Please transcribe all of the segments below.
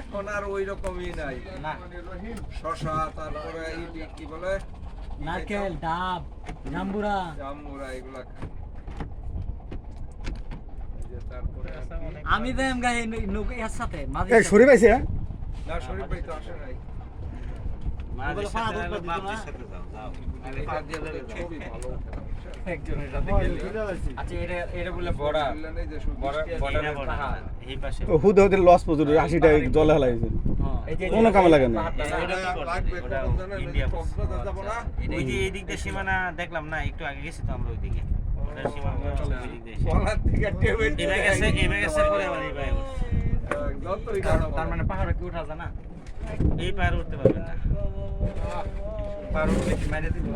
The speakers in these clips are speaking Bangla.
এখন আর ওই রকমই নাই না শশা তারপরে কি বলে নারকেল ডাব জাম্বুরা এগুলা খায় তারপরে আমি দেম গাই এর সাথে মাঝে এই শরীর পাইছে না শরীর ভাই তো আসে নাই মাঝে সাথে বাপের সাথে যাও যাও এটা দিয়ে ছবি ভালো একজনের সাথে গেলে আচ্ছা এটা বলে বড়া নেই যে বর্ডারের পাহাড় এই পাশে হুদে হুদে লস প্রচুর 80 টাকা জলে হালাইছে কোনো কামে লাগে না ইন্ডিয়া ওই যে এই দিক দিয়ে সীমানা দেখলাম না একটু আগে গেছি তো আমরা ওইদিকে ওটার সীমানা ওই দিক দিয়ে বলার থেকে টেবিল এবার গেছে পরে আবার এই পায়ে যতই তার মানে পাহাড়ে কি ওঠা যায় না এই পাহাড়ে উঠতে পারবেন না পাহাড় উঠলে কি মাইরে দিব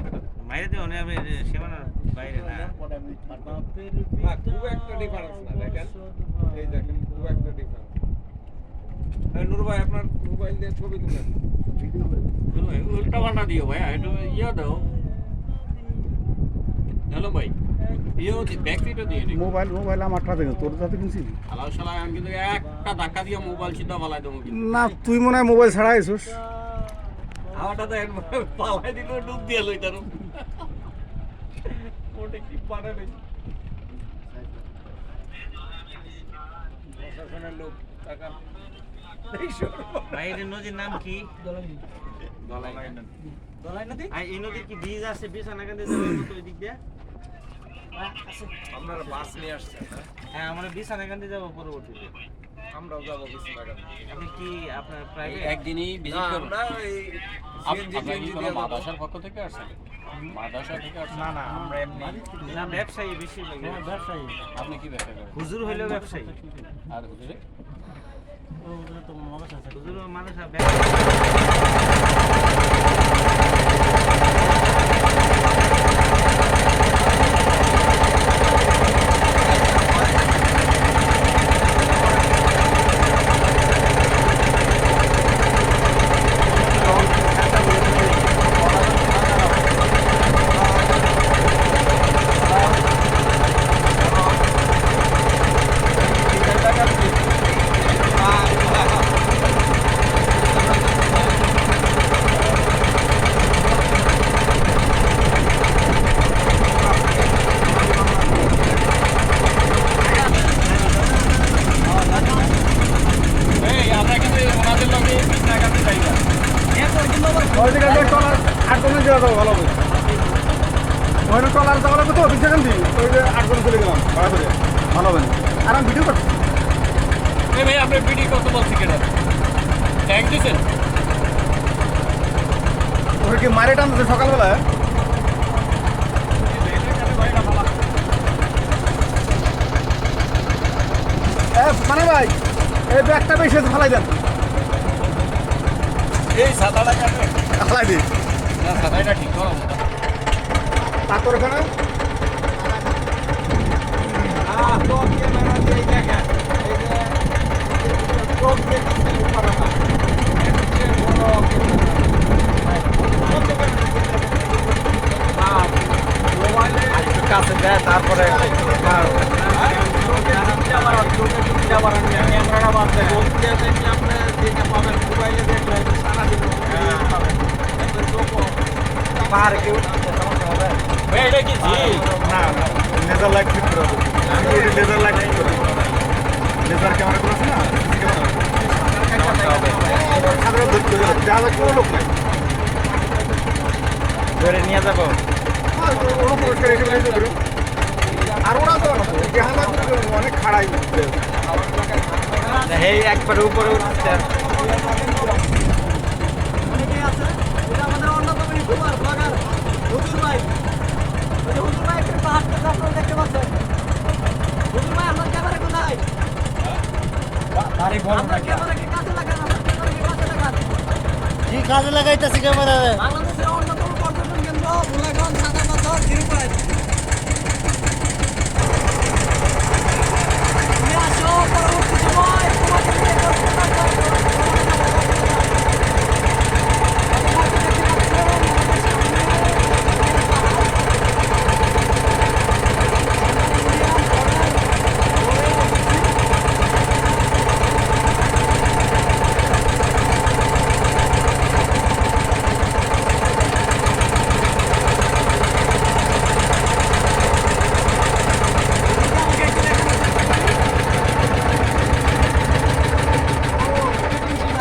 মাইরে দিয়ে অনেক আমি সীমানার বাইরে না খুব একটা ডিফারেন্স না দেখেন এই দেখেন খুব একটা ডিফারেন্স নূর ভাই আপনার মোবাইল দিয়ে ছবি তুলেন উল্টা পাল্টা দিও ভাই একটু ইয়ে দাও হ্যালো ভাই ইয়ে ব্যাক সিটও দিয়ে দিও মোবাইল আমারটা দেখো তোর সাথে কিনছি আলাও শালা আমি কিন্তু একটা ধাক্কা দিয়ে মোবাইল সিধা ফালাই দেবো না তুই মনে হয় মোবাইল ছাড়া আইছিস আমারটা তো পালাই দিল ডুব দিয়ে লইতার ওটা কি পারে নেই প্রশাসনের লোক টাকা বাইরের নদীর নাম কি দলাই নদী এই নদীর কি ব্রিজ আছে বিছানাকান্দি যাবে তো ওই দিক দিয়ে আপনারা বাস নিয়ে আসছেন না হ্যাঁ আমরা বিছানাকান্দি যাব পরবর্তীতে আমরাও যাবো বিশ্বনাথ আপনি কি আপনার প্রাইভেট একদিনই ভিজিট করব না এই সিএনজি টিএনজি দিয়ে যাবো। মাদ্রাসার পক্ষ থেকে আসছে মাদ্রাসা থেকে আসছে না না আমরা এমনি না ব্যবসায়ী বেশি লাগে ব্যবসায়ী আপনি কি ব্যবসা করেন হুজুর হইলেও ব্যবসায়ী আর হুজুরে ওগুলো তো মনে আছে হুজুর মানুষ এই আমরা কিন্তু ওনাদের লগে বিছনাকান্দি যাইবা ওই দিকে যে টলার আটকনে যাওয়া যাবে ভালো হবে ওই টলার যাওয়া লাগবে তো বিশাখান দি ওই যে আটকনে চলে গেলাম ভাড়া করে ভালো হবে আর আমি ভিডিও করছি এই ভাই আপনি ভিডিও কত বলছি কেন ট্যাগ দিছেন ওর কি মারে টানছে সকালবেলা মানে ভাই এই ব্যাগটা বেশি ফালাই দেন এই সাদাটা কাটে ফালাই দিই না সাদাটা ঠিক করো তারপর ওখানে তো ক্যামেরা দিয়ে দেখেন এই যে চোখ দিয়ে কিছু করে না মোবাইলে কাছে দেয় তারপরে ক্যামেরাটা বাদ দেয় আপনি যেটা পাবেন মোবাইলে দেখলে সারাদিন পাবেন পাহাড়ে কেউ ভাই এটা কি জি না লেজার লাইট ফিট করা হবে আমি ওই লেজার লাইট ফিট করি লেজার ক্যামেরা করেছি না ক্যামেরা ধরতে হবে যা যা কোনো লোক নাই ধরে নিয়ে যাবো ওরা পুরস্কার হিসেবে নিতে পারো আর ওরা তো জাহাজা অনেক খাড়াই এই একবারে উপরে উঠছে অনেকেই আছে এটা আমাদের অন্যতম ইউটিউবার ব্লগার হুজুর ভাই ওই যে হুজুর ভাই একটু পাহাড় থেকে আপনারা দেখতে পাচ্ছেন হুজুর ভাই আমার ক্যামেরা কোথায় বাড়ি বড় না ক্যামেরা কি কাজে লাগান আমার ক্যামেরা কি কাজে লাগান কি কাজে লাগাইতেছি ক্যামেরা বাংলাদেশের অন্যতম পর্যটন কেন্দ্র ভোলাগঞ্জ সাদা পাথর তিরুপাই তুমি আসো পরবর্তী সময়